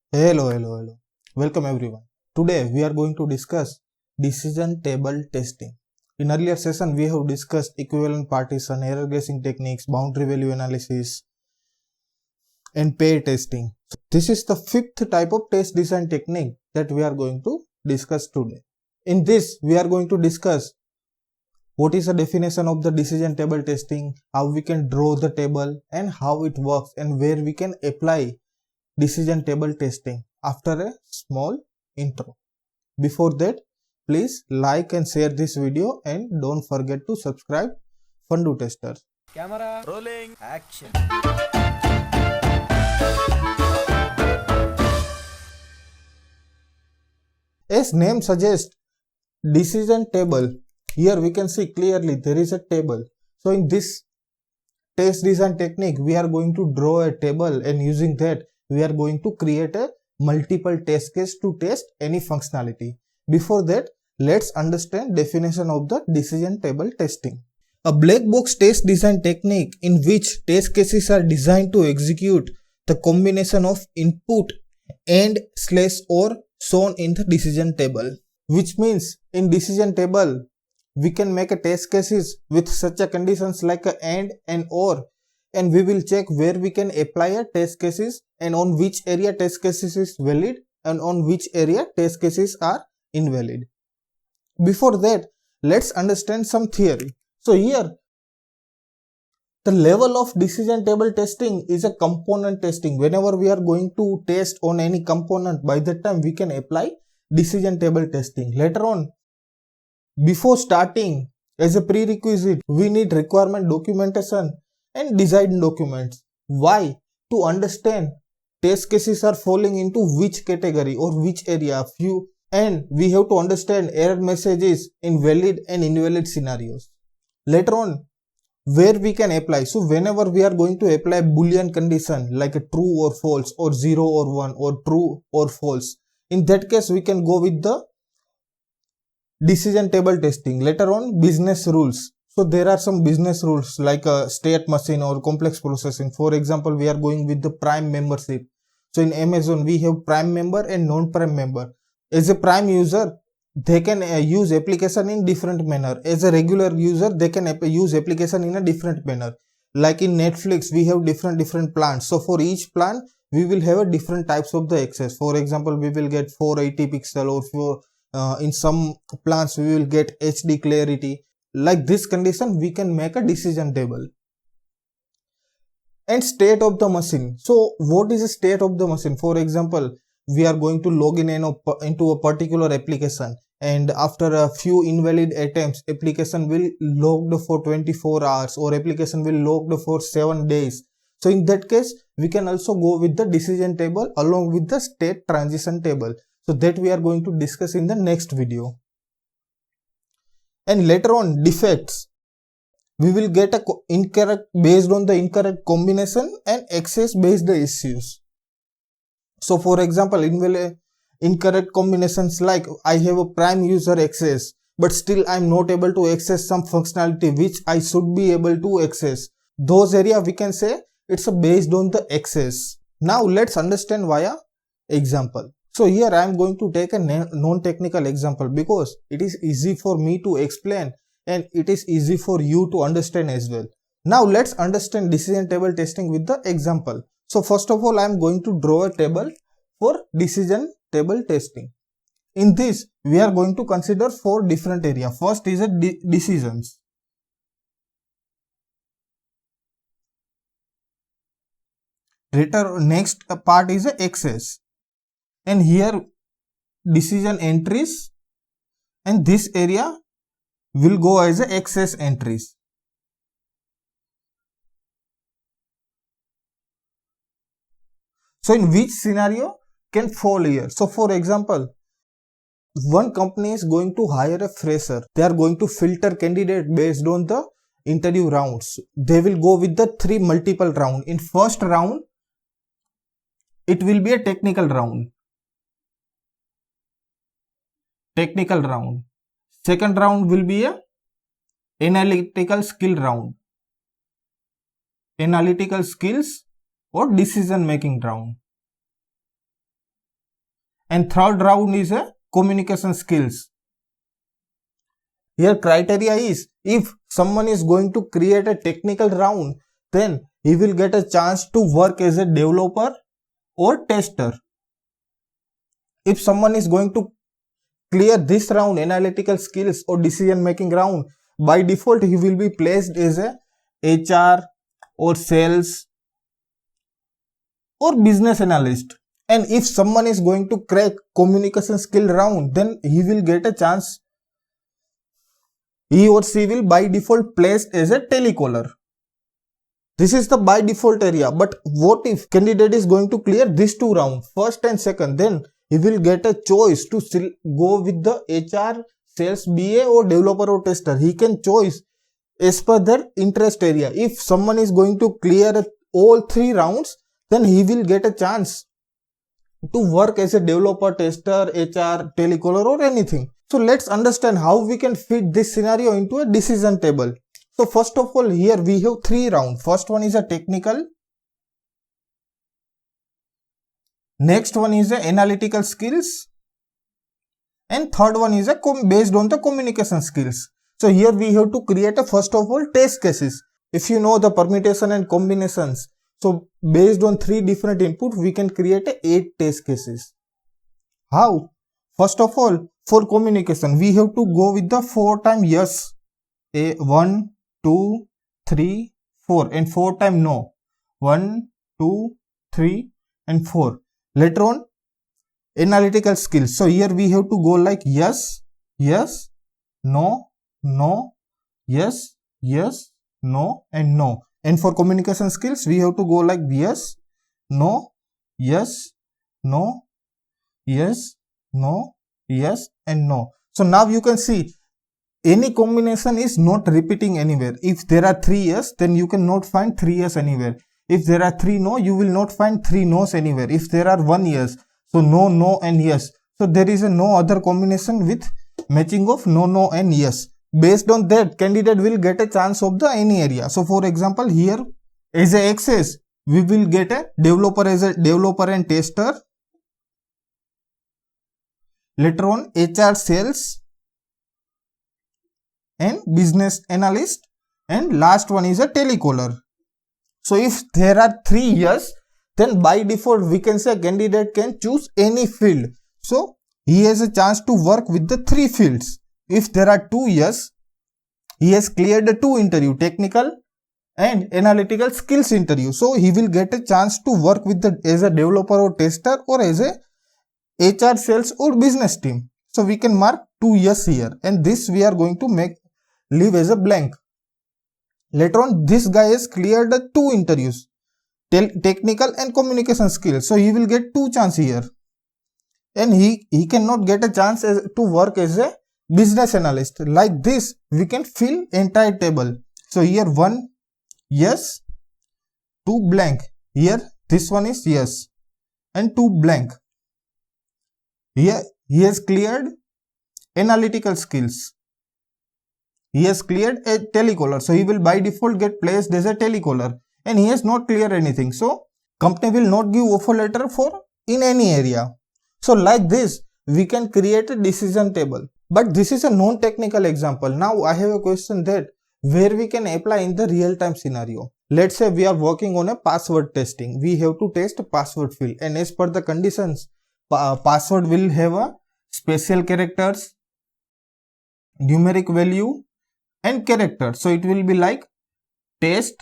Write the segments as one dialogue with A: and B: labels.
A: Hello. Welcome everyone. Today we are going to discuss decision table testing. In earlier session we have discussed equivalent partition, error guessing techniques, boundary value analysis and pair testing. So this is the fifth type of test design technique that we are going to discuss today. In this we are going to discuss what is the definition of the decision table testing, how we can draw the table and how it works and where we can apply decision table testing after a small intro. Before that, please like and share this video and don't forget to subscribe Fundu Testers.
B: Camera rolling, action.
A: As name suggests, decision table. Here we can see clearly there is a table. So in this test design technique, we are going to draw a table and using that we are going to create a multiple test case to test any functionality. Before that, let's understand definition of the decision table testing. A black box test design technique in which test cases are designed to execute the combination of input and / or shown in the decision table. Which means in decision table, we can make a test cases with such a conditions like a and or, and we will check where we can apply a test cases and on which area test cases is valid and on which area test cases are invalid. Before that, let's understand some theory. So here, the level of decision table testing is a component testing. Whenever we are going to test on any component, by that time we can apply decision table testing. Later on, before starting, as a prerequisite, we need requirement documentation and design documents. Why? To understand test cases are falling into which category or which area, and we have to understand error messages in valid and invalid scenarios. Later on, where we can apply. So whenever we are going to apply boolean condition like a true or false or 0 or 1 or true or false, in that case we can go with the decision table testing. Later on, business rules. So there are some business rules like a state machine or complex processing. For example, we are going with the prime membership. So in Amazon, we have prime member and non-prime member. As a prime user, they can use application in different manner. As a regular user, they can use application in a different manner. Like in Netflix, we have different plans. So for each plan, we will have a different types of the access. For example, we will get 480 pixel or in some plans we will get HD clarity. Like this condition, we can make a decision table. And state of the machine. So what is the state of the machine? For example, we are going to log in into a particular application, and after a few invalid attempts, application will logged for 24 hours or application will logged for 7 days. So in that case, we can also go with the decision table along with the state transition table. So that we are going to discuss in the next video. And later on, defects. We will get a incorrect based on the incorrect combination and access based the issues. So for example, incorrect combinations like I have a prime user access, but still I am not able to access some functionality which I should be able to access. Those area we can say it's based on the access. Now let's understand via example. So here I am going to take a non-technical example because it is easy for me to explain and it is easy for you to understand as well. Now let's understand decision table testing with the example. So first of all, I am going to draw a table for decision table testing. In this, we are going to consider 4 different areas. First is a decisions. Next part is a access. And here decision entries, and this area will go as a access entries. So in which scenario can fall here? So for example, one company is going to hire a fresher. They are going to filter candidate based on the interview rounds. They will go with the 3 multiple round. In first round, it will be a technical round. Second round will be a analytical skill round. Analytical skills or decision making round. And third round is a communication skills. Here criteria is, if someone is going to create a technical round, then he will get a chance to work as a developer or tester. If someone is going to clear this round, analytical skills or decision making round, by default he will be placed as a HR or sales or business analyst. And if someone is going to crack communication skill round, then he will get a chance, he or she will by default placed as a telecaller. This is the by default area. But what if candidate is going to clear these two rounds, first and second, then he will get a choice to go with the HR, sales, BA or developer or tester. He can choose as per their interest area. If someone is going to clear all three rounds, then he will get a chance to work as a developer, tester, HR, telecaller or anything. So let's understand how we can fit this scenario into a decision table. So first of all, here we have three rounds. First one is a technical. Next one is a analytical skills. And third one is a based on the communication skills. So here we have to create a first of all test cases. If you know the permutation and combinations, so based on three different inputs, we can create 8 test cases. How? First of all, for communication, we have to go with the 4 times yes. 1, 2, 3, 4 and 4 times no. 1, 2, 3 and 4. Later on, analytical skills. So here we have to go like yes, yes, no, no, yes, yes, no and no. And for communication skills, we have to go like yes, no, yes, no, yes, no, yes and no. So now you can see any combination is not repeating anywhere. If there are 3 yes, then you cannot find 3 yes anywhere. If there are 3 no, you will not find 3 no's anywhere. If there are 1 yes, so no, no and yes. So there is no other combination with matching of no, no and yes. Based on that, candidate will get a chance of the any area. So for example, here as a access, we will get a developer as a developer and tester. Later on, HR, sales and business analyst. And last one is a telecaller. So if there are 3 yes, then by default we can say candidate can choose any field. So he has a chance to work with the 3 fields. If there are 2 yes, he has cleared the 2 interview, technical and analytical skills interview. So he will get a chance to work with the as a developer or tester or as a HR, sales or business team. So we can mark 2 yes here, and this we are going to leave as a blank. Later on, this guy has cleared the 2 interviews, technical and communication skills. So he will get 2 chances here, and he cannot get a chance to work as a business analyst. Like this, we can fill entire table. So here 1 yes, 2 blank. Here this one is yes and 2 blank. Here he has cleared analytical skills. He has cleared a telecaller, so he will by default get placed as a telecaller, and he has not cleared anything. So company will not give offer letter for in any area. So like this, we can create a decision table. But this is a non-technical example. Now I have a question that where we can apply in the real-time scenario. Let's say we are working on a password testing. We have to test a password field, and as per the conditions, password will have a special characters, numeric value and character. So it will be like test,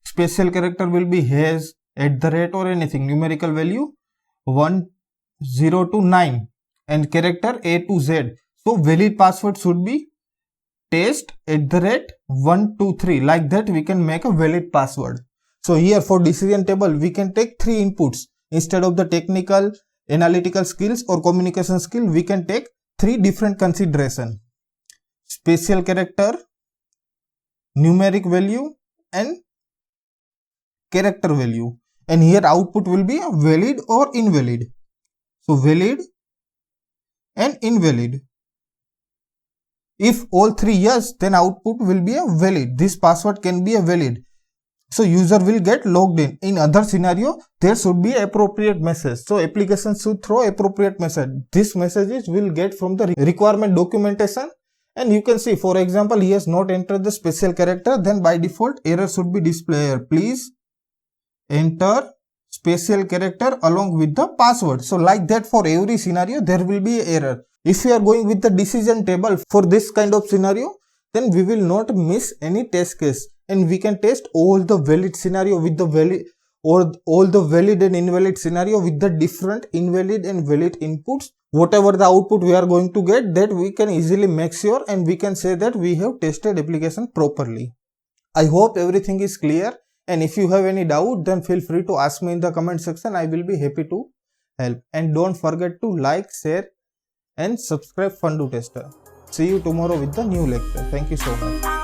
A: special character will be has, @ or anything, numerical value 1, 0 to 9 and character A to Z. So valid password should be test, @ 1, 2, 3. Like that we can make a valid password. So here for decision table, we can take 3 inputs. Instead of the technical, analytical skills or communication skill, we can take 3 different consideration: special character, numeric value and character value. And here output will be a valid or invalid. So valid and invalid. If all 3 yes, then output will be a valid. This password can be a valid. So user will get logged in. In other scenario, there should be appropriate message. So application should throw appropriate message. This messages will get from the requirement documentation. And you can see, for example, he has not entered the special character, then by default error should be displayed. Please enter special character along with the password. So like that, for every scenario there will be error. If you are going with the decision table for this kind of scenario, then we will not miss any test case, and we can test all the valid scenario with the valid, or all the valid and invalid scenario with the different invalid and valid inputs. Whatever the output we are going to get, that we can easily make sure, and we can say that we have tested application properly. I hope everything is clear, and if you have any doubt, then feel free to ask me in the comment section. I will be happy to help. And don't forget to like, share and subscribe Fun to Tester. See you tomorrow with the new lecture. Thank you so much.